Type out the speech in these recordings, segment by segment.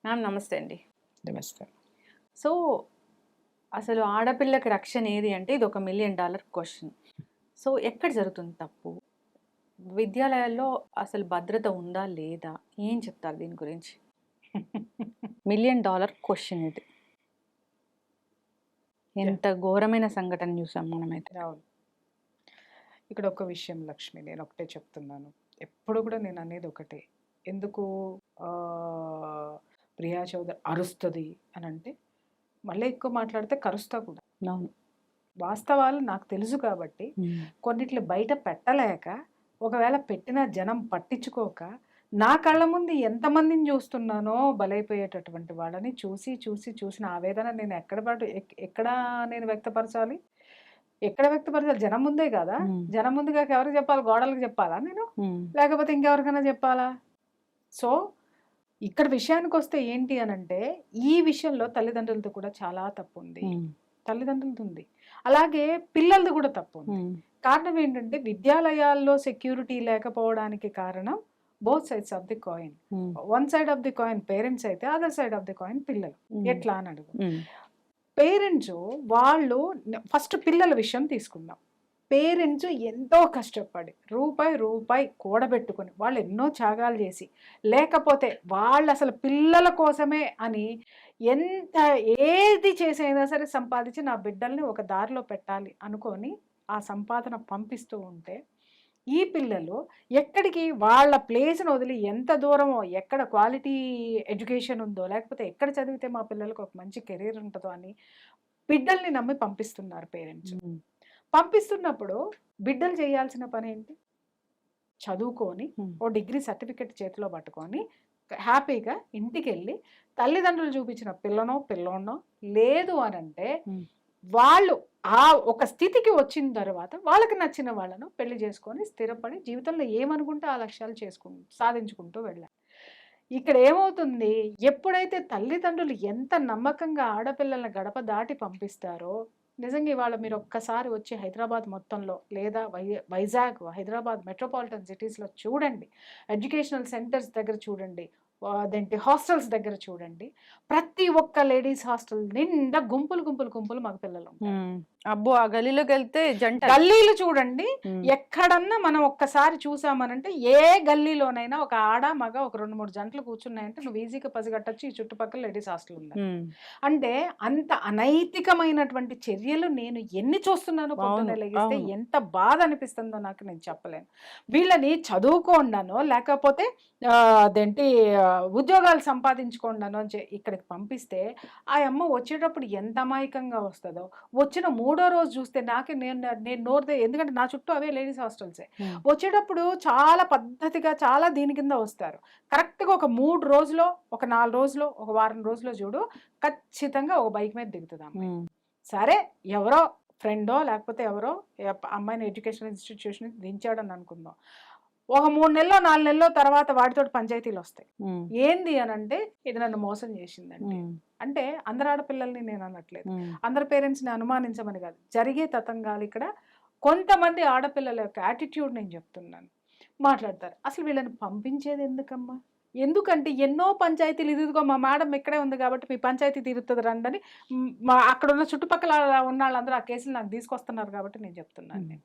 Ma'am నమస్తే అండి. నమస్తే. సో, అసలు ఆడపిల్లకి రక్షణ ఏది అంటే ఇదొక $1,000,000 క్వెషన్. సో, ఎక్కడ జరుగుతుంది తప్పు? విద్యాలయాల్లో అసలు భద్రత ఉందా? లేదా? ఏం చెప్తారు దీని గురించి? $1,000,000 క్వెషన్ ఇది. యాహ్! ఎంత ఘోరమైన సంఘటన చూసాం మనమైతే. అవును. ఇక్కడ ఒక విషయం లక్ష్మి నేనొకటే చెప్తున్నాను. ఎప్పుడు కూడా నేననేది ఒకటే. ఎందుకు ప్రియా చౌదరి అరుస్తది అనంటే, మళ్ళీ ఎక్కువ మాట్లాడితే కరుస్తా కూడా. అవును. వాస్తవాలు నాకు తెలుసు కాబట్టి, కొన్నిట్లి బయట పెట్టలేక, ఒకవేళ పెట్టిన జనం పట్టించుకోక, నా కళ్ళ ముందు ఎంతమందిని చూస్తున్నానో బలైపోయేటటువంటి వాళ్ళని చూసిన ఆవేదన నేను ఎక్కడ నేను వ్యక్తపరచాలి? ఎక్కడ వ్యక్తపరచాలి? జనం ముందే కాదా? జనం ముందు కాక ఎవరికి చెప్పాలి? గోడలకు చెప్పాలా నేను? లేకపోతే ఇంకెవరికైనా చెప్పాలా? సో, ఇక్కడ విషయానికొస్తే ఏంటి అనంటే, ఈ విషయంలో తల్లిదండ్రులది కూడా చాలా తప్పుంది. తల్లిదండ్రులది ఉంది. అలాగే పిల్లలది కూడా తప్పుంది. కారణం ఏంటంటే, విద్యాలయాల్లో సెక్యూరిటీ లేకపోవడానికి కారణం both sides of the coin. One side of the coin parents అయితే, other side of the coin పిల్లలు. ఎట్లా అని అడుగు. పేరెంట్స్ వాళ్ళు ఫస్ట్ పిల్లల విషయం తీసుకుందాం. పేరెంట్స్ ఎంతో కష్టపడి రూపాయి కూడబెట్టుకొని వాళ్ళు ఎన్నో త్యాగాలు చేసి, లేకపోతే వాళ్ళు అసలు పిల్లల కోసమే అని ఎంత ఏది చేసైనా సరే సంపాదించి నా బిడ్డల్ని ఒక దారిలో పెట్టాలి అనుకొని ఆ సంపాదన పంపిస్తూ ఉంటే, ఈ పిల్లలు ఎక్కడికి వాళ్ళ ప్లేస్‌ని వదిలి ఎంత దూరమో, ఎక్కడ క్వాలిటీ ఎడ్యుకేషన్ ఉందో, లేకపోతే ఎక్కడ చదివితే మా పిల్లలకి ఒక మంచి కెరీర్ ఉంటదో అని బిడ్డల్ని నమ్మి పంపిస్తున్నారు పేరెంట్స్. పంపిస్తున్నప్పుడు బిడ్డలు చేయాల్సిన పనేంటి? చదువుకొని, ఓ డిగ్రీ సర్టిఫికేట్ చేతిలో పట్టుకొని, హ్యాపీగా ఇంటికెళ్ళి తల్లిదండ్రులు చూపించిన పిల్లోడినో లేదు అనంటే, వాళ్ళు ఆ ఒక స్థితికి వచ్చిన తర్వాత వాళ్ళకి నచ్చిన వాళ్ళను పెళ్లి చేసుకొని, స్థిరపడి జీవితంలో ఏమనుకుంటే ఆ లక్ష్యాలు సాధించుకుంటూ వెళ్ళాలి. ఇక్కడ ఏమవుతుంది, ఎప్పుడైతే తల్లిదండ్రులు ఎంత నమ్మకంగా ఆడపిల్లల్ని గడప దాటి పంపిస్తారో, నిజంగా ఇవాళ మీరొక్కసారి వచ్చి హైదరాబాద్ మొత్తంలో లేదా వైజాగ్, హైదరాబాద్ మెట్రోపాలిటన్ సిటీస్‌లో చూడండి. ఎడ్యుకేషనల్ సెంటర్స్ దగ్గర చూడండి. అదేంటి హాస్టల్స్ దగ్గర చూడండి. ప్రతి ఒక్క లేడీస్ హాస్టల్ నిండా గుంపులు మగ పిల్లలుంటారు. అబ్బో! ఆ గల్లీలోకెళ్తే జంట. గల్లీలు చూడండి. ఎక్కడన్నా మనం ఒక్కసారి చూసామనంటే, ఏ గల్లీలోనైనా ఒక ఆడ, మగ ఒక 2, 3 జంటలు కూర్చున్నాయంటే నువ్వు ఈజీగా పసిగట్టొచ్చు ఈ చుట్టుపక్కల లేడీస్ హాస్టల్ ఉందని. అంటే అంత అనైతికమైనటువంటి చర్యలు నేను ఎన్ని చూస్తున్నానో పొద్దున్నే లెగిస్తే ఎంత బాధ అనిపిస్తుందో నాకు నేను చెప్పలేను. వీళ్ళని చదువుకోండానో లేకపోతే అదేంటి ఉద్యోగాలు సంపాదించుకోండానో ఇక్కడికి పంపిస్తే, ఆ అమ్మ వచ్చేటప్పుడు ఎంత అమాయకంగా వస్తదో, వచ్చిన మూడో రోజు చూస్తే నేను నోరు ఎందుకంటే నా చుట్టూ అవే లేడీస్ హాస్టల్సే. వచ్చేటప్పుడు చాలా పద్ధతిగా చాలా దీని కింద వస్తారు. కరెక్ట్‌గా ఒక 3 రోజులో, ఒక 4 రోజులో, ఒక వారం రోజులో చూడు ఖచ్చితంగా ఒక బైక్ మీద దిగుతది అమ్మాయి. సరే ఎవరో ఫ్రెండో లేకపోతే ఎవరో అమ్మాయిని ఎడ్యుకేషనల్ ఇన్‌స్టిట్యూషన్ దించాడని అనుకుందాం. ఒక 3 నెల్లో, 4 నెల్లో తర్వాత వాడితోటి పంచాయతీలొస్తాయి. ఏంది అనంటే, ఇది నన్ను మోసం చేసిందండి. అంటే అందరు ఆడపిల్లల్ని నేను అనట్లేదు. అందరి పేరెంట్స్‌ని అనుమానించమని కాదు. జరిగే తతంగాలు ఇక్కడ కొంతమంది ఆడపిల్లల యొక్క యాటిట్యూడ్ నేను చెప్తున్నాను. మాట్లాడతారు. అసలు వీళ్ళని పంపించేది ఎందుకమ్మా? ఎందుకంటే ఎన్నో పంచాయతీలు ఇదిగో మా మేడం ఇక్కడే ఉంది కాబట్టి మీ పంచాయతీ తీరుతది రండని అక్కడున్న చుట్టుపక్కల ఉన్నోళ్ళందరూ ఆ కేసులు నాకు తీసుకొస్తున్నారు కాబట్టి నేను చెప్తున్నాను నేను.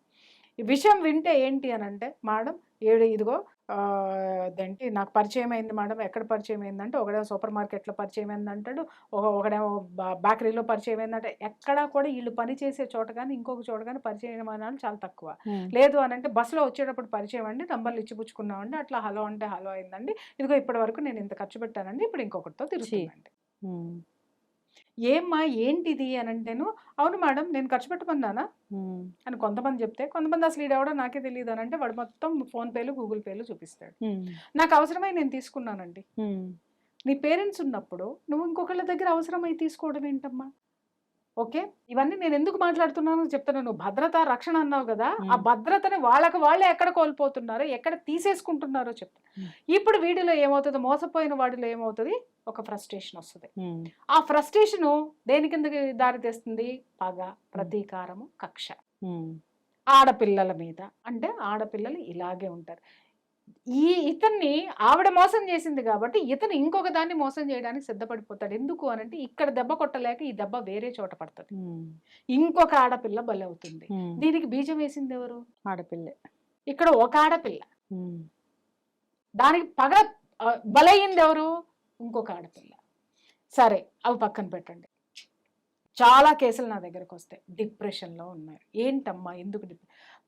ఈ విషయం వింటే ఏంటి అనంటే, మేడం ఇదిగో అదేంటి నాకు పరిచయం అయింది మేడం. ఎక్కడ పరిచయం అయిందంటే, ఒకడేమో సూపర్ మార్కెట్‌లో పరిచయం అయిందంటాడు. ఒకడేమో బేకరీలో పరిచయం అయిందంటే, ఎక్కడా కూడా ఈళ్ళు పని చేసే చోట గాని, ఇంకొక చోట గాని పరిచయం అయినాళ్ళు చాలా తక్కువ. లేదు అనంటే బస్సులో వచ్చేటప్పుడు పరిచయం అండి. నంబర్‌లు ఇచ్చిపుచ్చుకున్నామండి. అట్లా హలో అంటే హలో అయిందండి. ఇదిగో ఇప్పటి వరకు నేను ఇంత ఖర్చు పెట్టానండి. ఇప్పుడు ఇంకొకరితో తిరుగుతున్నానండి. ఏమ్మా ఏంటిది అనంటేను, అవును మేడం నేను ఖర్చు పెట్టమన్నానా? అని కొంతమంది చెప్తే, కొంతమంది అసలు ఈడెవడో నాకే తెలీదు అనంటే వాడు మొత్తం ఫోన్ పేలు, గూగుల్ పేలు చూపిస్తాడు. నాకు అవసరమై నేను తీసుకున్నానండి. నీ పేరెంట్స్ ఉన్నప్పుడు నువ్వు ఇంకొకళ్ళ దగ్గర అవసరమై తీసుకోవడం ఏంటమ్మా? ఓకే. ఇవన్నీ నేను ఎందుకు మాట్లాడుతున్నానో చెప్తాను. నువ్వు భద్రత, రక్షణ అన్నావు గదా! ఆ భద్రతని వాళ్ళకి వాళ్ళే ఎక్కడ కోల్పోతున్నారో, ఎక్కడ తీసేసుకుంటున్నారో చెప్తా. ఇప్పుడు వీడిలో ఏమవుతదో, మోసపోయిన వాడిలో ఏమవుతది, ఒక ఫ్రస్ట్రేషన్ వస్తది. ఆ ఫ్రస్ట్రేషను దేని కిందకి దారి తీస్తుంది? పగ, ప్రతీకారము, కక్ష. ఆడపిల్లల మీద. అంటే ఆడపిల్లలు ఇలాగే ఉంటారు. ఇతన్ని ఆవిడ మోసం చేసింది కాబట్టి ఇతను ఇంకొక దాన్ని మోసం చేయడానికి సిద్ధపడిపోతాడు. ఎందుకు అనంటే ఇక్కడ దెబ్బ కొట్టలేక ఈ దెబ్బ వేరే చోట పడుతుంది. ఇంకొక ఆడపిల్ల బలవుతుంది. దీనికి బీజం వేసింది ఎవరు? ఆడపిల్లే. ఇక్కడ ఒక ఆడపిల్ల, దానికి పగ బలయ్యింది ఎవరు? ఇంకొక ఆడపిల్ల. సరే, అవి పక్కన పెట్టండి. చాలా కేసులు నా దగ్గరకు వస్తాయి, డిప్రెషన్లో ఉన్నారు. ఏంటమ్మా ఎందుకు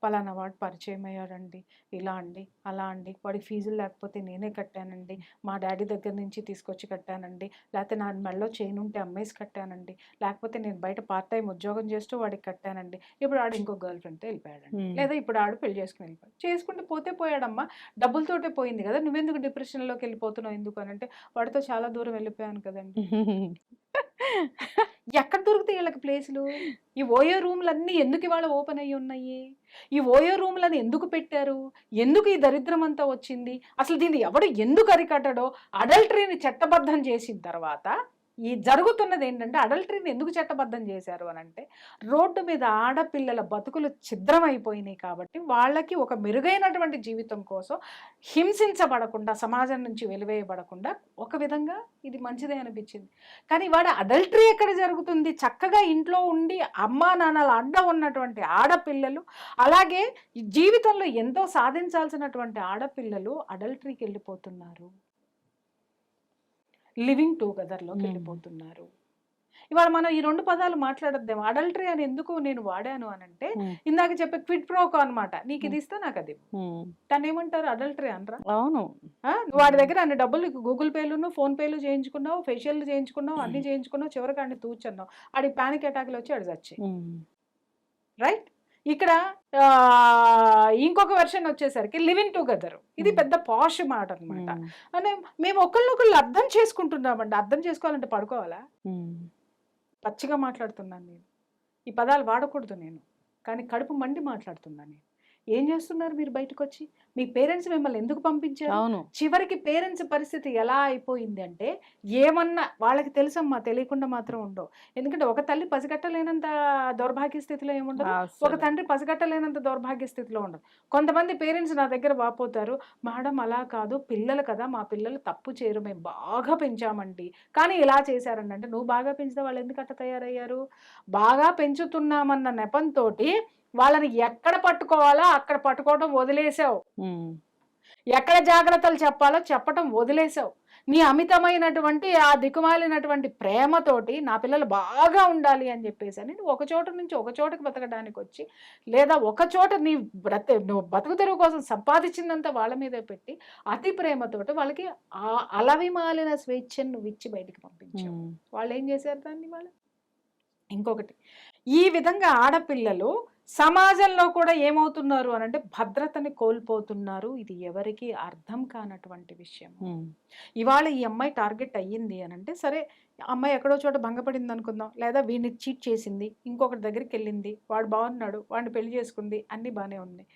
పలానా వాడు పరిచయం అయ్యాడండి, ఇలా అండి అలా అండి, వాడికి ఫీజులు లేకపోతే నేనే కట్టానండి, మా డాడీ దగ్గర నుంచి తీసుకొచ్చి కట్టానండి, లేకపోతే నా మెడలో చైన్ ఉంటే అమ్మేసి కట్టానండి, లేకపోతే నేను బయట పార్ట్ టైం ఉద్యోగం చేస్తూ వాడికి కట్టానండి, ఇప్పుడు ఆడు ఇంకో గర్ల్ ఫ్రెండ్తో వెళ్ళిపోయాడండి, లేదా ఇప్పుడు ఆడు పెళ్లి చేసుకుని వెళ్ళిపోయాడు. చేసుకుంటే పోతే పోయాడమ్మా, డబ్బులతోటే పోయింది కదా, నువ్వెందుకు డిప్రెషన్లోకి వెళ్ళిపోతున్నావు? ఎందుకు అనంటే వాడితో చాలా దూరం వెళ్ళిపోయాను కదండి. ఎక్కడ దొరుకుతాయి వీళ్ళకి ప్లేసులు? ఈ ఓయో రూమ్లన్నీ ఎందుకు ఇవాళ ఓపెన్ అయ్యి ఉన్నాయి? ఈ ఓయో రూమ్లను ఎందుకు పెట్టారు? ఎందుకు ఈ దరిద్రం అంతా వచ్చింది? అసలు దీన్ని ఎవడు ఎందుకు అరికట్టడో, అడల్టరీని చట్టబద్ధం చేసిన తర్వాత ఈ జరుగుతున్నది ఏంటంటే, అడల్టరీని ఎందుకు చట్టబద్ధం చేశారు అని అంటే, రోడ్డు మీద ఆడపిల్లల బతుకులు ఛిద్రమైపోయినాయి కాబట్టి వాళ్ళకి ఒక మెరుగైనటువంటి జీవితం కోసం హింసించబడకుండా, సమాజం నుంచి వెలివేయబడకుండా ఒక విధంగా ఇది మంచిదే అనిపించింది. కానీ వాడు అడల్టరీ ఎక్కడ జరుగుతుంది? చక్కగా ఇంట్లో ఉండి అమ్మా నాన్నల అండ ఉన్నటువంటి ఆడపిల్లలు, అలాగే ఈ జీవితంలో ఎంతో సాధించాల్సినటువంటి ఆడపిల్లలు అడల్టరీకి వెళ్ళిపోతున్నారు, లివింగ్ టుగెదర్లోకి వెళ్ళిపోతున్నారు. ఇవాళ మనం ఈ రెండు పదాలు మాట్లాడద్దాం. అడల్టరీ అని ఎందుకు నేను వాడాను అని అంటే, ఇందాక చెప్పే క్విడ్ ప్రోకో అనమాట. నీకు ఇది ఇస్తా నాకు అది. దాన్ని ఏమంటారు? అడల్టరీ అనరా? అవును. నువ్వు వాడి దగ్గర అన్ని డబ్బులు గూగుల్ పేలు ఫోన్ పేలు చేయించుకున్నావు, ఫేషియల్ చేయించుకున్నావు, అన్ని చేయించుకున్నావు, చివరికి అన్ని తూచన్నావు, ఆడి పానిక్ అటాక్లు వచ్చి ఆడి చచ్చి, రైట్? ఇక్కడ ఇంకొక వెర్షన్ వచ్చేసరికి లివింగ్ టుగెదర్. ఇది పెద్ద పాష్ మాట అనమాట. అంటే మేము ఒకళ్ళనొకళ్ళు అర్థం చేసుకుంటున్నామండి. అర్థం చేసుకోవాలంటే పడుకోవాలా? పచ్చిగా మాట్లాడుతున్నాను నేను, ఈ పదాలు వాడకూడదు నేను, కానీ కడుపు మండి మాట్లాడుతున్నాను నేను. ఏం చేస్తున్నారు మీరు బయటకు వచ్చి? మీ పేరెంట్స్ మిమ్మల్ని ఎందుకు పంపించారు? అవును. చివరికి పేరెంట్స్ పరిస్థితి ఎలా అయిపోయింది అంటే, ఏమన్నా వాళ్ళకి తెలుసమ్మా, తెలియకుండా మాత్రం ఉండవు. ఎందుకంటే ఒక తల్లి పసిగట్టలేనంత దౌర్భాగ్య స్థితిలో ఏముండదు, ఒక తండ్రి పసిగట్టలేనంత దౌర్భాగ్య స్థితిలో ఉండదు. కొంతమంది పేరెంట్స్ నా దగ్గర వాపోతారు, మేడం అలా కాదు, పిల్లలు కదా, మా పిల్లలు తప్పు చేయరు, మేము బాగా పెంచామండి, కానీ ఇలా చేశారండి. అంటే నువ్వు బాగా పెంచితే వాళ్ళు ఎందుకు అట్ట తయారయ్యారు? బాగా పెంచుతున్నామన్న నెపంతో వాళ్ళని ఎక్కడ పట్టుకోవాలో అక్కడ పట్టుకోవడం వదిలేసావు, ఎక్కడ జాగ్రత్తలు చెప్పాలో చెప్పటం వదిలేసావు. నీ అమితమైనటువంటి ఆ దిక్కుమాలినటువంటి ప్రేమతోటి నా పిల్లలు బాగా ఉండాలి అని చెప్పేసి అని నువ్వు ఒక చోట నుంచి ఒక చోటకి బతకడానికి వచ్చి, లేదా ఒక చోట నువ్వు బతుకు తెరువు కోసం సంపాదించిందంతా వాళ్ళ మీదే పెట్టి అతి ప్రేమతోటి వాళ్ళకి ఆ అలవిమాలిన స్వేచ్ఛను నువ్వు ఇచ్చి బయటికి పంపించావు. వాళ్ళు ఏం చేశారు దాన్ని? వాళ్ళు ఇంకొకటి, ఈ విధంగా ఆడపిల్లలు సమాజంలో కూడా ఏమవుతున్నారు అని అంటే భద్రతని కోల్పోతున్నారు. ఇది ఎవరికి అర్థం కానటువంటి విషయం. ఇవాళ ఈ అమ్మాయి టార్గెట్ అయ్యింది అని అంటే, సరే అమ్మాయి ఎక్కడో చోట భంగపడింది అనుకుందాం, లేదా వీడిని చీట్ చేసింది, ఇంకొకటి దగ్గరికి వెళ్ళింది, వాడు బాగున్నాడు, వాడిని పెళ్లి చేసుకుంది, అన్నీ బాగానే ఉంది,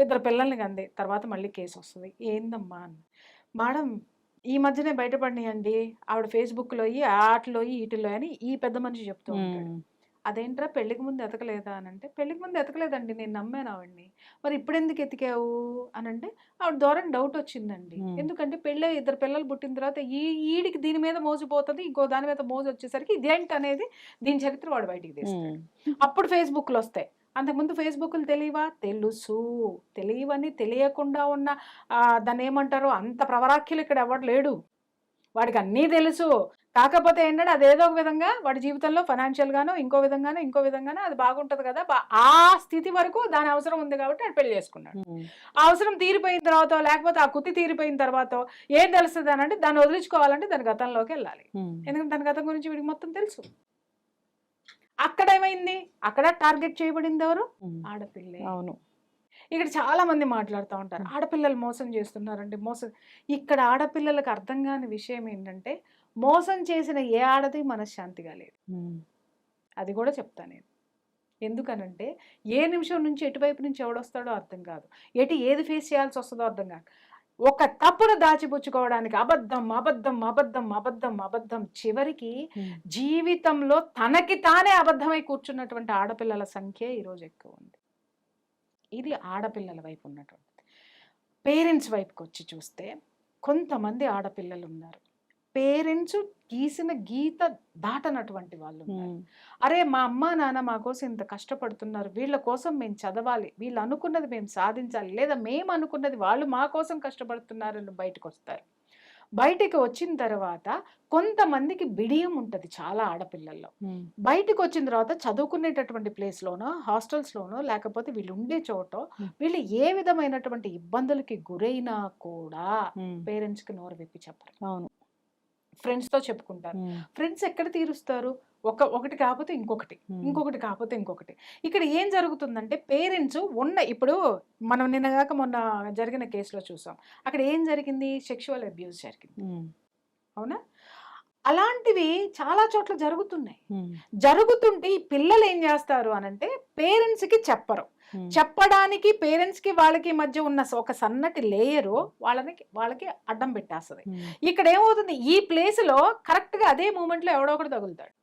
ఇద్దరు పిల్లల్ని కంది, తర్వాత మళ్ళీ కేసు వస్తుంది. ఏందమ్మా అని, మేడం ఈ మధ్యనే బయటపడినాయండి, ఆవిడ ఫేస్బుక్లో ఆటలో వీటిలో అని ఈ పెద్ద మనిషి చెప్తూ ఉంటాడు. అదేంట్రా పెళ్ళికి ముందు ఎతకలేదా అని అంటే, పెళ్ళికి ముందు ఎతకలేదండి, నేను నమ్మాను ఆవిడ్ని. మరి ఇప్పుడు ఎందుకు ఎతికావు అని అంటే, ఆవిడ ద్వారా డౌట్ వచ్చిందండి. ఎందుకంటే పెళ్ళి ఇద్దరు పిల్లలు పుట్టిన తర్వాత ఈడికి దీని మీద మోసిపోతుంది, ఇంకో దాని మీద మోసి వచ్చేసరికి ఇదేంటి అనేది దీని చరిత్ర వాడు బయటికి తీస్తాడు. అప్పుడు ఫేస్బుక్లు వస్తాయి. అంతకుముందు ఫేస్బుక్లు తెలియవా? తెలుసు. తెలియవని తెలియకుండా ఉన్న దాన్ని ఏమంటారు, అంత ప్రవరాఖ్యులు ఇక్కడ ఎవడు లేడు, వాడికి అన్నీ తెలుసు. కాకపోతే ఏంటంటే అదేదో ఒక విధంగా వాడి జీవితంలో ఫైనాన్షియల్గానో ఇంకో విధంగానో అది బాగుంటుంది కదా, ఆ స్థితి వరకు దాని అవసరం ఉంది కాబట్టి వాడు పెళ్లి చేసుకున్నాడు. ఆ అవసరం తీరిపోయిన తర్వాత, లేకపోతే ఆ కుతి తీరిపోయిన తర్వాత ఏం తెలుస్తుంది అని అంటే, దాన్ని వదిలించుకోవాలంటే దాని గతంలోకి వెళ్ళాలి. ఎందుకంటే దాని గతం గురించి వీడికి మొత్తం తెలుసు. అక్కడ ఏమైంది? అక్కడ టార్గెట్ చేయబడింది ఎవరు? ఆడపిల్లే. అవును. ఇక్కడ చాలా మంది మాట్లాడుతూ ఉంటారు, ఆడపిల్లలు మోసం చేస్తున్నారండి, మోసం. ఇక్కడ ఆడపిల్లలకు అర్థం కాని విషయం ఏంటంటే, మోసం చేసిన ఏ ఆడది మనశ్శాంతిగా లేదు. అది కూడా చెప్తాను నేను. ఎందుకనంటే ఏ నిమిషం నుంచి ఎటువైపు నుంచి ఎవడొస్తాడో అర్థం కాదు, ఏది ఫేస్ చేయాల్సి వస్తుందో అర్థం కాదు. ఒక తప్పును దాచిపుచ్చుకోవడానికి అబద్ధం అబద్ధం అబద్ధం అబద్ధం అబద్ధం, చివరికి జీవితంలో తనకి తానే అబద్ధమై కూర్చున్నటువంటి ఆడపిల్లల సంఖ్య ఈరోజు ఎక్కువ ఉంది. ఇది ఆడపిల్లల వైపు ఉన్నటువంటిది. పేరెంట్స్ వైపుకి వచ్చి చూస్తే కొంతమంది ఆడపిల్లలు ఉన్నారు, పేరెంట్స్ గీసిన గీత దాటనటువంటి వాళ్ళు ఉన్నారు. అరే మా అమ్మ నాన్న మా కోసం ఇంత కష్టపడుతున్నారు, వీళ్ళ కోసం మేము చదవాలి, వీళ్ళు అనుకున్నది మేము సాధించాలి, లేదా మేము అనుకున్నది వాళ్ళు మా కోసం కష్టపడుతున్నారని బయటకు వస్తారు. బయటికి వచ్చిన తర్వాత కొంతమందికి బిడియం ఉంటుంది చాలా ఆడపిల్లల్లో. బయటికి వచ్చిన తర్వాత చదువుకునేటటువంటి ప్లేస్లోనో హాస్టల్స్లోనో లేకపోతే వీళ్ళు ఉండే చోటో వీళ్ళు ఏ విధమైనటువంటి ఇబ్బందులకి గురైనా కూడా పేరెంట్స్కి నోరు విప్పి చెప్పరు. అవును. ఫ్రెండ్స్తో చెప్పుకుంటారు. ఫ్రెండ్స్ ఎక్కడ తీరుస్తారు? ఒకటి కాకపోతే ఇంకొకటి, ఇంకొకటి కాకపోతే ఇంకొకటి. ఇక్కడ ఏం జరుగుతుందంటే పేరెంట్స్ ఇప్పుడు మనం నిన్నగాక మొన్న జరిగిన కేసులో చూసాం. అక్కడ ఏం జరిగింది? సెక్షువల్ అబ్యూస్ జరిగింది. అవునా? అలాంటివి చాలా చోట్ల జరుగుతున్నాయి. జరుగుతుంటే ఈ పిల్లలు ఏం చేస్తారు అనంటే పేరెంట్స్కి చెప్పరు. చెప్పడానికి పేరెంట్స్కి వాళ్ళకి మధ్య ఉన్న ఒక సన్నటి లేయరు వాళ్ళకి అడ్డం పెట్టేస్తుంది. ఇక్కడ ఏమవుతుంది, ఈ ప్లేస్లో కరెక్ట్గా అదే మూమెంట్లో ఎవడో ఒకటి తగులుతాడు.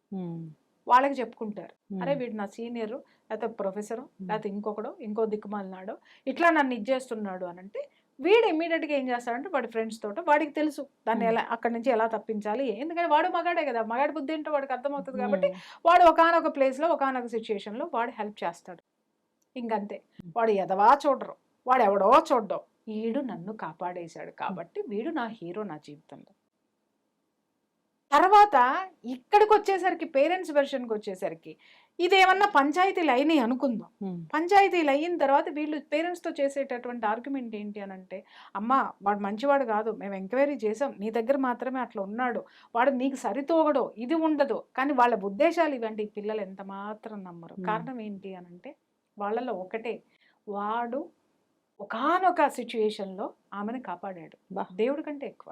వాళ్ళకి చెప్పుకుంటారు, అరే వీడు నా సీనియరు, లేకపోతే ప్రొఫెసరు, లేకపోతే ఇంకో దిక్కుమాలినాడు, ఇట్లా నన్ను ఇచ్చేస్తున్నాడు అనంటే వీడు ఇమ్మీడియట్గా ఏం చేస్తాడంటే వాడి ఫ్రెండ్స్ తోట వాడికి తెలుసు దాన్ని అక్కడి నుంచి ఎలా తప్పించాలి. ఎందుకంటే వాడు మగాడే కదా, మగాడి బుద్ధి ఏంటో వాడికి అర్థమవుతుంది. కాబట్టి వాడు ఒకానొక ప్లేస్లో ఒకానొక సిచ్యుయేషన్లో వాడు హెల్ప్ చేస్తాడు. ఇంకంతే. వాడు ఎదవా చూడరు, వాడు ఎవడో చూడ్డం, వీడు నన్ను కాపాడేశాడు కాబట్టి వీడు నా హీరో నా జీవితంలో. తర్వాత ఇక్కడికి వచ్చేసరికి పేరెంట్స్ వెర్షన్కి వచ్చేసరికి ఇదేమన్నా పంచాయతీలు అయినాయి అనుకుందాం. పంచాయతీలు అయిన తర్వాత వీళ్ళు పేరెంట్స్తో చేసేటటువంటి ఆర్గ్యుమెంట్ ఏంటి అని అంటే, అమ్మ వాడు మంచివాడు కాదు, మేము ఎంక్వైరీ చేసాం, నీ దగ్గర మాత్రమే అట్లా ఉన్నాడు, వాడు నీకు సరితూగడు, ఇది ఉండదు. కానీ వాళ్ళ ఉద్దేశాలు ఇవంటి పిల్లలు ఎంత మాత్రం నమ్మరు. కారణం ఏంటి అని అంటే వాళ్ళలో ఒకటే, వాడు ఒకానొక సిచ్యుయేషన్లో ఆమెను కాపాడాడు దేవుడి కంటే ఎక్కువ.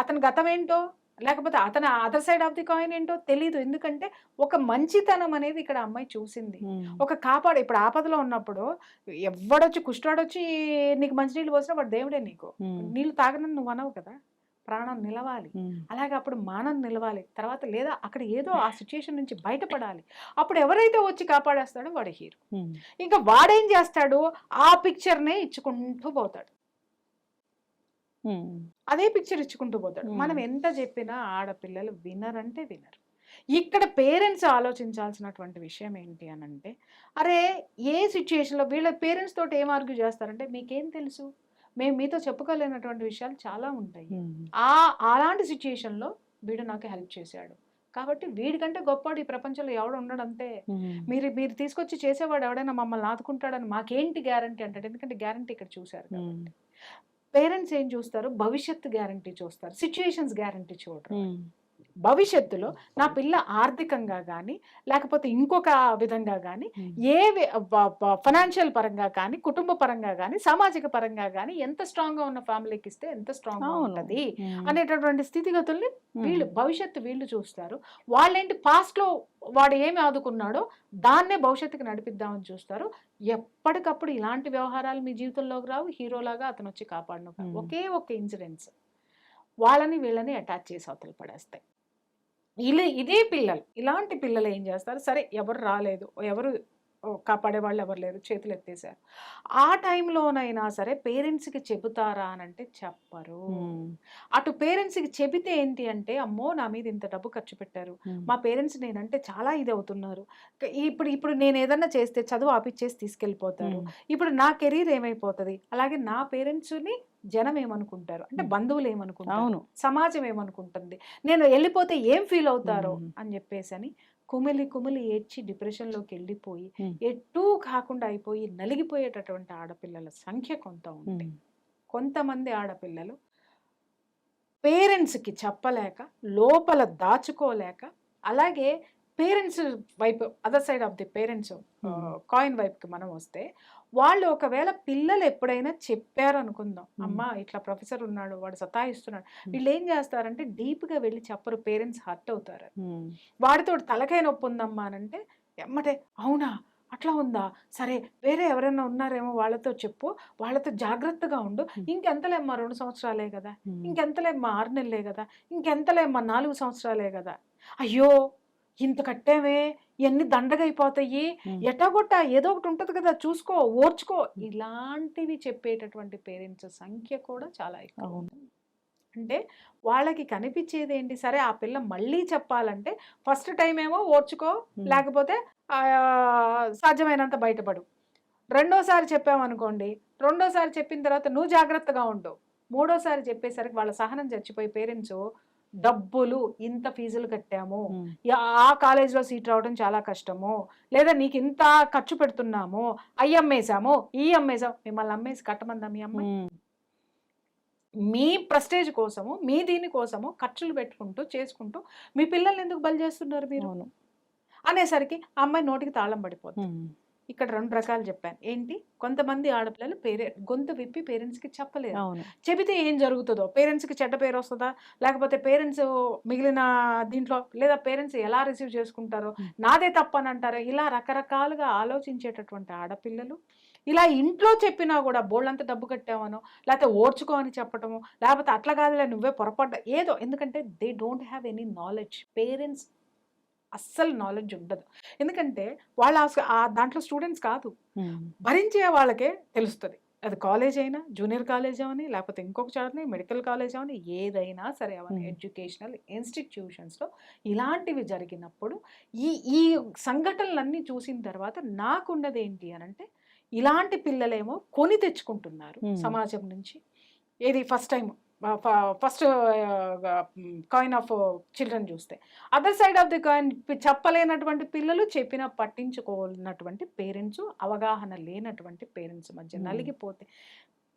అతని గతం ఏంటో లేకపోతే అతని other side of the coin ఏంటో తెలీదు. ఎందుకంటే ఒక మంచితనం అనేది ఇక్కడ అమ్మాయి చూసింది. ఒక ఇప్పుడు ఆపదలో ఉన్నప్పుడు ఎవడొచ్చి కుష్టాడొచ్చి నీకు మంచినీళ్ళు పోసినా వాడు దేవుడే. నీకు నీళ్ళు తాగనని నువ్వు అనవు కదా, ప్రాణం నిలవాలి. అలాగే అప్పుడు మానం నిలవాలి. తర్వాత లేదా అక్కడ ఏదో ఆ సిచ్యుయేషన్ నుంచి బయటపడాలి. అప్పుడు ఎవరైతే వచ్చి కాపాడేస్తాడో వాడు హీరో. ఇంకా వాడేం చేస్తాడు, ఆ పిక్చర్నే ఇచ్చుకుంటూ పోతాడు, అదే పిక్చర్ ఇచ్చుకుంటూ పోతాడు. మనం ఎంత చెప్పినా ఆడపిల్లలు వినరంటే వినరు. ఇక్కడ పేరెంట్స్ ఆలోచించాల్సినటువంటి విషయం ఏంటి అని అంటే, అరే ఏ సిచ్యుయేషన్లో వీళ్ళ పేరెంట్స్ తోటి ఏం ఆర్గ్యూ చేస్తారంటే, మీకేం తెలుసు, మేము మీతో చెప్పుకోలేనటువంటి విషయాలు చాలా ఉంటాయి. అలాంటి సిచ్యుయేషన్లో వీడు నాకు హెల్ప్ చేశాడు కాబట్టి వీడికంటే గొప్పవాడు ఈ ప్రపంచంలో ఎవడు ఉండడంతే. మీరు తీసుకొచ్చి చేసేవాడు ఎవడైనా మమ్మల్ని ఆదుకుంటాడని మాకేంటి గ్యారంటీ అంటాడు. ఎందుకంటే గ్యారంటీ ఇక్కడ చూశారు కాబట్టి. పేరెంట్స్ ఏం చూస్తారు, భవిష్యత్తు గ్యారంటీ చూస్తారు, సిచ్యుయేషన్స్ గ్యారంటీ చూడరు. భవిష్యత్తులో నా పిల్ల ఆర్థికంగా కానీ లేకపోతే ఇంకొక విధంగా కానీ ఫైనాన్షియల్ పరంగా కానీ కుటుంబ పరంగా కానీ సామాజిక పరంగా కానీ ఎంత స్ట్రాంగ్గా ఉన్న ఫ్యామిలీకి ఇస్తే ఎంత స్ట్రాంగ్గా ఉంటుంది అనేటటువంటి స్థితిగతుల్ని వీళ్ళు చూస్తారు. వాళ్ళేంటి పాస్ట్లో వాడు ఏమి ఆదుకున్నాడో దాన్నే భవిష్యత్తుకి నడిపిద్దామని చూస్తారు. ఎప్పటికప్పుడు ఇలాంటి వ్యవహారాలు మీ జీవితంలోకి రావు. హీరోలాగా అతను వచ్చి కాపాడను. ఒకే ఒక ఇన్సిడెంట్స్ వాళ్ళని వీళ్ళని అటాచ్ చేసి అవతల పడేస్తాయి. ఇదే పిల్లలు, ఇలాంటి పిల్లలు ఏం చేస్తారు, సరే ఎవరు రాలేదు, ఎవరు కాపాడే వాళ్ళు ఎవరు లేరు, చేతులు ఎత్తేసారు. ఆ టైంలోనైనా సరే పేరెంట్స్కి చెబుతారా అని అంటే చెప్పరు. అటు పేరెంట్స్కి చెబితే ఏంటి అంటే, అమ్మో నా మీద ఇంత డబ్బు ఖర్చు పెట్టారు, మా పేరెంట్స్ నేనంటే చాలా ఇది అవుతున్నారు, ఇప్పుడు నేను ఏదన్నా చేస్తే చదువు ఆపిచ్చేసి తీసుకెళ్ళిపోతారు, ఇప్పుడు నా కెరీర్ ఏమైపోతుంది, అలాగే నా పేరెంట్స్ని జనం ఏమనుకుంటారు అంటే బంధువులు ఏమనుకుంటారు, సమాజం ఏమనుకుంటుంది, నేను వెళ్ళిపోతే ఏం ఫీల్ అవుతారో అని చెప్పేసి కుమిలి ఏడ్చి డిప్రెషన్లోకి వెళ్ళిపోయి ఎటూ కాకుండా అయిపోయి నలిగిపోయేటటువంటి ఆడపిల్లల సంఖ్య కొంత ఉంది. కొంతమంది ఆడపిల్లలు పేరెంట్స్కి చెప్పలేక లోపల దాచుకోలేక, అలాగే పేరెంట్స్ వైపు other side of the parents coin వైపుకి మనం వస్తే, వాళ్ళు ఒకవేళ పిల్లలు ఎప్పుడైనా చెప్పారు అనుకుందాం, అమ్మ ఇట్లా ప్రొఫెసర్ ఉన్నాడు వాడు సతాయిస్తున్నాడు, వీళ్ళు ఏం చేస్తారంటే డీప్గా వెళ్ళి చెప్పరు, పేరెంట్స్ హర్ట్ అవుతారు. వాడితో తలకాయ నొప్పి ఉందమ్మా అనంటే ఎమ్మటే అవునా అట్లా ఉందా, సరే వేరే ఎవరైనా ఉన్నారేమో వాళ్ళతో చెప్పు, వాళ్ళతో జాగ్రత్తగా ఉండు, ఇంకెంతలేమ్మా 2 సంవత్సరాలే కదా, ఇంకెంతలేమ్మా 6 నెలలే కదా, ఇంకెంతలేమ్మా 4 సంవత్సరాలే కదా, అయ్యో ఇంత కట్టావే, ఇయన్నీ దండగైపోతాయి, ఎటాగొట్టా ఏదో ఒకటి ఉంటది కదా! చూసుకో, ఓర్చుకో. ఇలాంటివి చెప్పేటటువంటి పేరెంట్స్ సంఖ్య కూడా చాలా ఎక్కువ. అవును. అంటే వాళ్ళకి కనిపిచ్చేదేంటి? సరే ఆ పిల్ల మళ్ళీ చెప్పాలంటే ఫస్ట్ టైమ్ ఏమో ఓర్చుకో, లేకపోతే సాధ్యమైనంత బయటపడు. రెండోసారి చెప్పామనుకోండి, రెండోసారి చెప్పిన తర్వాత నువ్వు జాగ్రత్తగా ఉండు. మూడోసారి చెప్పేసరికి వాళ్ళ సహనం చచ్చిపోయి పేరెంట్సు డబ్బులు ఇంత ఫీజులు కట్టాము. ఆ కాలేజ్‌లో సీట్ రావడం చాలా కష్టము. లేదా నీకింత ఖర్చు పెడుతున్నాము. అయి అమ్మేసాము, ఇయి అమ్మేసాం. మిమ్మల్ని అమ్మేసి కట్టమందా మీ అమ్మాయి? మీ ప్రెస్టేజ్ కోసము, మీ దీని కోసము ఖర్చులు పెట్టుకుంటూ, చేసుకుంటూ మీ పిల్లల్ని ఎందుకు బలి చేస్తున్నారు మీరు? అవును. అనేసరికి ఆ అమ్మాయి నోటికి తాళం పడిపోద్ది. ఇక్కడ 2 రకాలు చెప్పాను. ఏంటి? కొంతమంది ఆడపిల్లలు గొంతు విప్పి పేరెంట్స్‌కి చెప్పలేరు. అవును. చెబితే ఏం జరుగుతదో? పేరెంట్స్‌కి చెడ్డ పేరొస్తదా? లేకపోతే పేరెంట్స్ మిగిలిన దీంట్లో లేదా పేరెంట్స్ ఎలా రిసీవ్ చేసుకుంటారో? నాదే తప్పనంటారా? ఇలా రకరకాలుగా ఆలోచించేటటువంటి ఆడపిల్లలు, ఇలా ఇంట్లో చెప్పినా గూడా బోలెడంత డబ్బు కట్టామనో, లేతే ఓర్చుకో అని చెప్పటమో, లేపోతే అట్లా కాదులే నువ్వే పొరపడ్డా ఏదో ఎందుకంటే they don't have any knowledge. Parents అస్సలు నాలెడ్జ్ ఉండదు. ఎందుకంటే వాళ్ళు దాంట్లో స్టూడెంట్స్ కాదు. భరించే వాళ్ళకే తెలుస్తది. అది కాలేజ్ అయినా, జూనియర్ కాలేజ్ అవని, లేకపోతే ఇంకొక చోటని మెడికల్ కాలేజ్ అవని, ఏదైనా సరే అవని ఎడ్యుకేషనల్ ఇన్‌స్టిట్యూషన్స్‌లో ఇలాంటివి జరిగినప్పుడు ఈ ఈ సంఘటనలన్నీ చూసిన తర్వాత నాకున్నదేంటి అనంటే, ఇలాంటి పిల్లలేమో కొని తెచ్చుకుంటున్నారు సమాజం నుంచి. ఏది first time first coin of children చూస్తే. Other side of the coin చెప్పలేనటువంటి పిల్లలు, చెప్పినా పట్టించుకోనటువంటి పేరెంట్సు, అవగాహన లేనటువంటి పేరెంట్స్ మధ్య నలిగిపోతే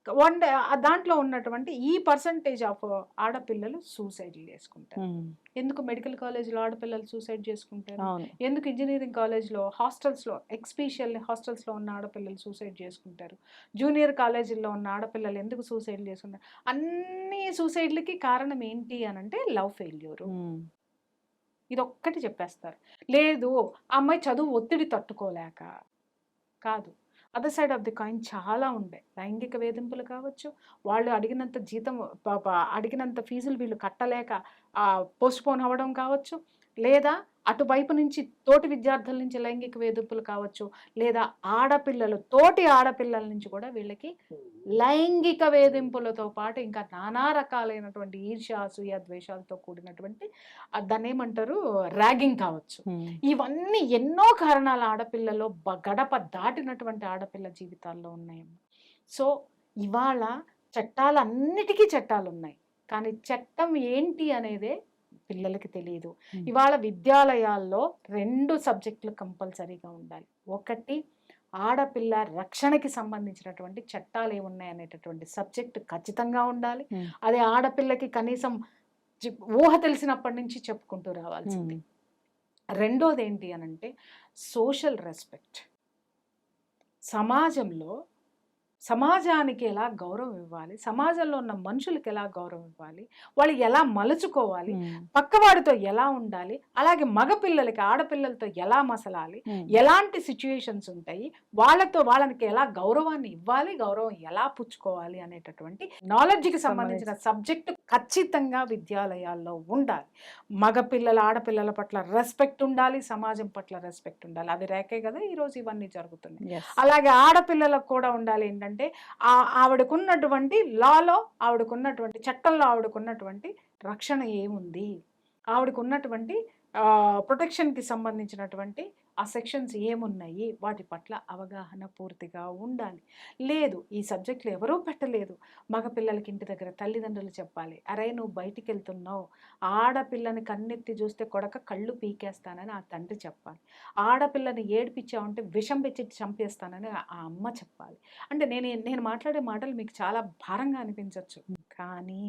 వన్ డే దాంట్లో ఉన్నటువంటి ఈ పర్సెంటేజ్ ఆఫ్ ఆడపిల్లలు సూసైడ్‌లు చేసుకుంటారు. ఎందుకు మెడికల్ కాలేజ్‌లో ఆడపిల్లలు సూసైడ్ చేసుకుంటారు? అవును. ఎందుకు ఇంజినీరింగ్ కాలేజ్‌లో, హాస్టల్స్‌లో ఎస్పెషల్లీ హాస్టల్స్‌లో ఉన్న ఆడపిల్లలు సూసైడ్ చేసుకుంటారు? జూనియర్ కాలేజీల్లో ఉన్న ఆడపిల్లలు ఎందుకు సూసైడ్‌లు చేసుకుంటారు? అన్ని సూసైడ్‌లకి కారణం ఏంటి అనంటే లవ్ ఫెయిల్యూరు. ఇదొక్కటి చెప్పేస్తారు. లేదు ఆ అమ్మాయి చదువు ఒత్తిడి తట్టుకోలేక కాదు. Other side of the coin చాలా ఉంటాయి. లైంగిక వేధింపులు కావచ్చు, వాళ్ళు అడిగినంత జీతం ప ప అడిగినంత ఫీజులు వీళ్ళు కట్టలేక పోస్ట్‌పోన్ అవ్వడం కావచ్చు, లేదా అటువైపు నుంచి తోటి విద్యార్థుల నుంచి లైంగిక వేధింపులు కావచ్చు, లేదా తోటి ఆడపిల్లల నుంచి కూడా వీళ్ళకి లైంగిక వేధింపులతో పాటు ఇంకా నానా రకాలైనటువంటి ఈర్ష్య, అసూయ, ద్వేషాలతో కూడినటువంటి దాన్నేమంటారు ర్యాగింగ్ కావచ్చు. ఇవన్నీ ఎన్నో కారణాలు ఆడపిల్లలో గడప దాటినటువంటి ఆడపిల్ల జీవితాల్లో ఉన్నాయమ్మ. సో, ఇవాళ చట్టాలన్నిటికీ చట్టాలున్నాయి. కానీ చట్టం ఏంటి అనేదే పిల్లలకి తెలీదు. ఇవాళ విద్యాలయాల్లో 2 సబ్జెక్టులు కంపల్సరీగా ఉండాలి. ఒకటి ఆడపిల్ల రక్షణకి సంబంధించినటువంటి చట్టాలేమున్నాయనేటటువంటి సబ్జెక్ట్ ఖచ్చితంగా ఉండాలి. అది ఆడపిల్లకి కనీసం ఊహ తెలిసినప్పటి నుంచి చెప్పుకుంటూ రావాల్సింది. రెండోదేంటి అనంటే సోషల్ రెస్పెక్ట్. సమాజానికి ఎలా గౌరవం ఇవ్వాలి, సమాజంలో ఉన్న మనుషులకి ఎలా గౌరవం ఇవ్వాలి, వాళ్ళు ఎలా మలుచుకోవాలి, పక్కవాడితో ఎలా ఉండాలి, అలాగే మగపిల్లలకి ఆడపిల్లలతో ఎలా మసలాలి, ఎలాంటి సిచ్యుయేషన్స్ ఉంటాయి, వాళ్ళకి ఎలా గౌరవాన్ని ఇవ్వాలి, గౌరవం ఎలా పుచ్చుకోవాలి అనేటటువంటి నాలెడ్జ్కి సంబంధించిన సబ్జెక్టు ఖచ్చితంగా విద్యాలయాల్లో ఉండాలి. మగపిల్లల ఆడపిల్లల పట్ల రెస్పెక్ట్ ఉండాలి, సమాజం పట్ల రెస్పెక్ట్ ఉండాలి. అది రేకే కదా ఈరోజు ఇవన్నీ జరుగుతున్నాయి. అలాగే ఆడపిల్లలకు కూడా ఉండాలి ఏంటంటే ఆవిడకున్నటువంటి లాలో, ఆవిడకున్నటువంటి చట్టంలో ఆవిడకున్నటువంటి రక్షణ ఏముంది, ఆవిడకున్నటువంటి ప్రొటెక్షన్‌కి సంబంధించినటువంటి ఆ సెక్షన్స్ ఏమున్నాయి, వాటి పట్ల అవగాహన పూర్తిగా ఉండాలి. లేదు ఈ సబ్జెక్టులు ఎవరూ పెట్టలేదు, మగపిల్లలకి ఇంటి దగ్గర తల్లిదండ్రులు చెప్పాలి. అరే నువ్వు బయటికెళ్తున్నావు, ఆడపిల్లని కన్నెత్తి చూస్తే కొడక కళ్ళు పీకేస్తానని ఆ తండ్రి చెప్పాలి. ఆడపిల్లని ఏడిపించావంటే విషం పెట్టి చంపేస్తానని ఆ అమ్మ చెప్పాలి. అంటే నేను మాట్లాడే మాటలు మీకు చాలా భారంగా అనిపించవచ్చు, కానీ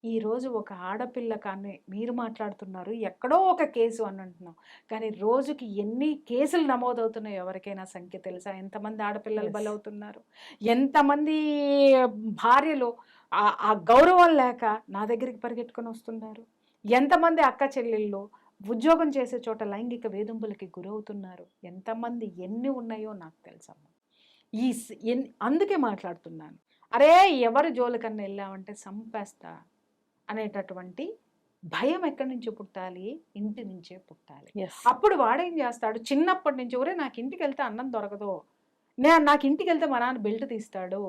ఈరోజు ఒక ఆడపిల్ల కానీ మీరు మాట్లాడుతున్నారు, ఎక్కడో ఒక కేసు అని అంటున్నాం, కానీ రోజుకి ఎన్ని కేసులు నమోదవుతున్నాయో ఎవరికైనా సంఖ్య తెలుసా? ఎంతమంది ఆడపిల్లలు బలవుతున్నారు, ఎంతమంది భార్యలు ఆ గౌరవం లేక నా దగ్గరికి పరిగెట్టుకొని వస్తున్నారు, ఎంతమంది అక్క చెల్లెళ్ళు ఉద్యోగం చేసే చోట లైంగిక వేధింపులకి గురవుతున్నారు, ఎంతమంది ఎన్ని ఉన్నాయో నాకు తెలుసమ్మా. అందుకే మాట్లాడుతున్నాను. అరే ఎవరు జోలికన్నా వెళ్ళామంటే సంపేస్తా అనేటటువంటి భయం ఎక్కడి నుంచి పుట్టాలి? ఇంటి నుంచే పుట్టాలి. ఎస్. అప్పుడు వాడేం చేస్తాడు, చిన్నప్పటి నుంచి ఒరేయ్ నాకు ఇంటికెళ్తే అన్నం దొరకదు, నాకు ఇంటికెళ్తే మా నాన్న బెల్ట్ తీస్తాడు,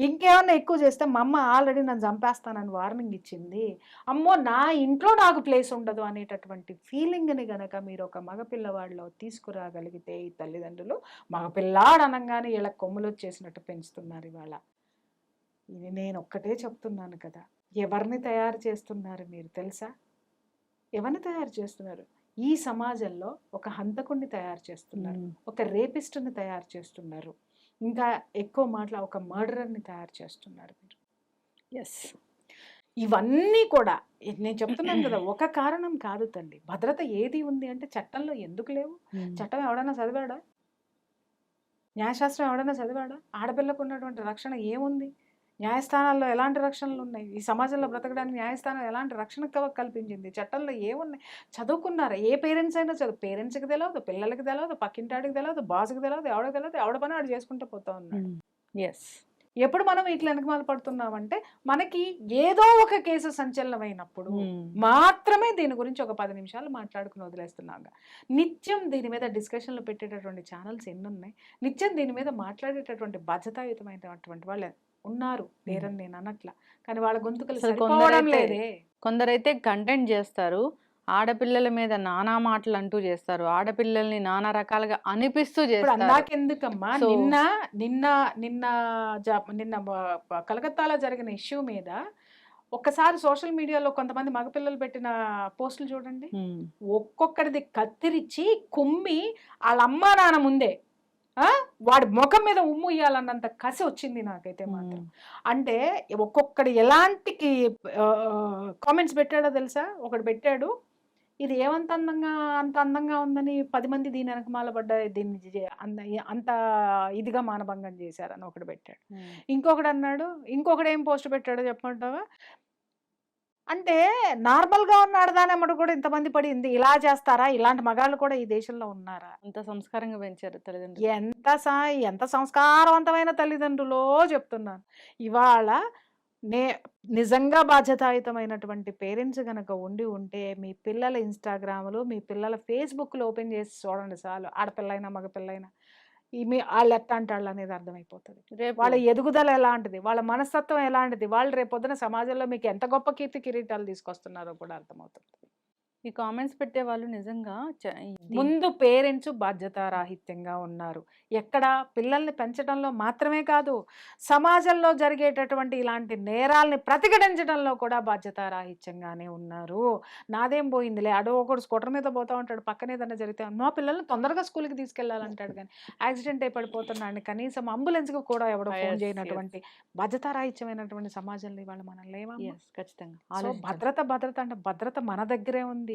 ఇంకేమన్నా ఎక్కువ చేస్తే మా అమ్మ ఆల్రెడీ నన్ను చంపేస్తానని వార్నింగ్ ఇచ్చింది, అమ్మో నా ఇంట్లో నాకు ప్లేస్ ఉండదు అనేటటువంటి ఫీలింగ్ని గనక మీరు ఒక మగపిల్లవాడిలో తీసుకురాగలిగితే ఈ తల్లిదండ్రులు, మగపిల్లాడు అనగానే ఇలా కొమ్ములు వచ్చేసినట్టు పెంచుతున్నారు ఇవాళ. ఇది నేను ఒక్కటే చెప్తున్నాను కదా, ఎవరిని తయారు చేస్తున్నారు మీరు తెలుసా? ఎవరిని తయారు చేస్తున్నారు? ఈ సమాజంలో ఒక హంతకుడిని తయారు చేస్తున్నారు, ఒక రేపిస్ట్ని తయారు చేస్తున్నారు, ఇంకా ఎక్కువ మాటల ఒక మర్డరర్ని తయారు చేస్తున్నారు మీరు. ఎస్. ఇవన్నీ కూడా నేను చెప్తున్నాను కదా, ఒక కారణం కాదు తల్లి. భద్రత ఏది ఉంది అంటే చట్టంలో ఎందుకు లేవు? చట్టం ఎవడన్నా చదివాడా? న్యాయశాస్త్రం ఎవడన్నా చదివాడా? ఆడపిల్లకు ఉన్నటువంటి రక్షణ ఏముంది? న్యాయస్థానాల్లో ఎలాంటి రక్షణలు ఉన్నాయి? ఈ సమాజంలో బ్రతకడానికి న్యాయస్థానం ఎలాంటి రక్షణ కల్పించింది? చట్టంలో ఏమున్నాయి? చదువుకున్నారా? ఏ పేరెంట్స్ అయినా పేరెంట్స్కి తెలియదు, పిల్లలకి తెలియదు, పక్కింటాడికి తెలియదు, బాస్కి తెలియదు, ఎవడికి తెలియదు, ఎవడ పని ఆడు చేసుకుంటూ పోతా ఉన్నాడు. ఎస్. ఎప్పుడు మనం ఇట్లా వెనకమాల పడుతున్నామంటే మనకి ఏదో ఒక కేసు సంచలనమైనప్పుడు మాత్రమే దీని గురించి ఒక 10 నిమిషాలు మాట్లాడుకుని వదిలేస్తున్నాగా. నిత్యం దీని మీద డిస్కషన్లు పెట్టేటటువంటి ఛానల్స్ ఎన్ని ఉన్నాయి? నిత్యం దీని మీద మాట్లాడేటటువంటి బాధ్యతాయుతమైనటువంటి వాళ్ళు ఉన్నారు, లేరని నేను అనట్లా, కానీ వాళ్ళ గొంతుకలు సరిపోవడం లేదే. కొందరైతే కంటెంట్ చేస్తారు, ఆడపిల్లల మీద నానా మాటలు అంటూ చేస్తారు, ఆడపిల్లల్ని నానా రకాలుగా అనిపిస్తూ ఇప్పుడు చేస్తారు. అందాకెందుకమ్మా, నిన్న నిన్న నిన్న నిన్న కలకత్తాలో జరిగిన ఇష్యూ మీద ఒక్కసారి సోషల్ మీడియాలో కొంతమంది మగపిల్లలు పెట్టిన పోస్టులు చూడండి, ఒక్కొక్కడిది కత్తిరించి కుమ్మి వాళ్ళ అమ్మా నాన్న ముందే వాడి ముఖం మీద ఉమ్ము ఇయ్యాలన్నంత కసి వచ్చింది నాకైతే మాత్రం. అంటే ఒక్కొక్కడు ఎలాంటి కామెంట్స్ పెట్టాడో తెలుసా? ఒకడు పెట్టాడు, ఇది ఏమంత అంత అందంగా ఉందని 10 మంది దీని వెనకమాల పడ్డ దీన్ని అంత ఇదిగా మానభంగం చేశారని ఒకడు పెట్టాడు. ఇంకొకడు అన్నాడు, ఇంకొకడు ఏం పోస్ట్ పెట్టాడో చెప్పమంటావా? అంటే నార్మల్గా ఉన్న ఆడదానమ్మడు కూడా ఇంతమంది పడింది, ఇలా చేస్తారా? ఇలాంటి మగాళ్ళు కూడా ఈ దేశంలో ఉన్నారా? అంత సంస్కారంగా పెంచారు తల్లిదండ్రులు. ఎంత సంస్కారవంతమైన తల్లిదండ్రులో చెప్తున్నాను. ఇవాళ నిజంగా బాధ్యతాయుతమైనటువంటి పేరెంట్స్ గనక ఉంటే మీ పిల్లల ఇన్స్టాగ్రాములు, మీ పిల్లల ఫేస్బుక్లు ఓపెన్ చేసి చూడండి చాలు, ఆడపిల్లైనా మగపిల్లైనా వాళ్ళు ఎట్లాంటి వాళ్ళు అనేది అర్థమైపోతుంది. వాళ్ళ ఎదుగుదల ఎలాంటిది, వాళ్ళ మనస్తత్వం ఎలాంటిది, వాళ్ళు రేపొద్దున సమాజంలో మీకు ఎంత గొప్ప కీర్తి కిరీటాలు తీసుకొస్తున్నారో కూడా అర్థమవుతుంది. ఈ కామెంట్స్ పెట్టే వాళ్ళు నిజంగా ముందు పేరెంట్స్ బాధ్యతారాహిత్యంగా ఉన్నారు. ఎక్కడ పిల్లల్ని పెంచడంలో మాత్రమే కాదు, సమాజంలో జరిగేటటువంటి ఇలాంటి నేరాల్ని ప్రతిఘటించడంలో కూడా బాధ్యతారాహిత్యంగానే ఉన్నారు. నాదేం పోయిందిలే, అడో ఒకడు స్కూటర్ మీద పోతా ఉంటాడు, పక్కన ఏదన్నా జరిగితే మా పిల్లల్ని తొందరగా స్కూల్కి తీసుకెళ్లాలంటాడు, కానీ యాక్సిడెంట్ అయి పడిపోతున్నాడు, కనీసం అంబులెన్స్కి కూడా ఎవడో ఫోన్ చేయనటువంటి బాధ్యతారాహిత్యమైనటువంటి సమాజంలో ఇవాళ మనం లేవా? ఖచ్చితంగా. భద్రత అంటే భద్రత మన దగ్గరే ఉంది,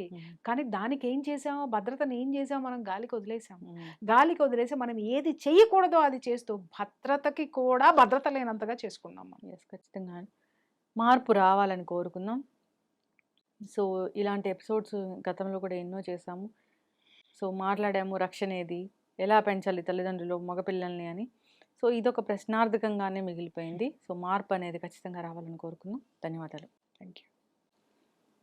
కానీ దానికి ఏం చేసామో, భద్రతను ఏం చేసామో మనం గాలికి వదిలేసి మనం ఏది చేయకూడదో అది చేస్తూ భద్రతకి కూడా భద్రత లేనంతగా చేసుకున్నాం. ఖచ్చితంగా మార్పు రావాలని కోరుకుందాం. సో ఇలాంటి ఎపిసోడ్స్ గతంలో కూడా ఎన్నో చేసాము. సో మాట్లాడాము రక్షణ ఏది, ఎలా పెంచాలి తల్లిదండ్రులు మగపిల్లల్ని అని. సో ఇదొక ప్రశ్నార్థకంగానే మిగిలిపోయింది. సో మార్పు అనేది ఖచ్చితంగా రావాలని కోరుకుందాం. ధన్యవాదాలు. Thank you.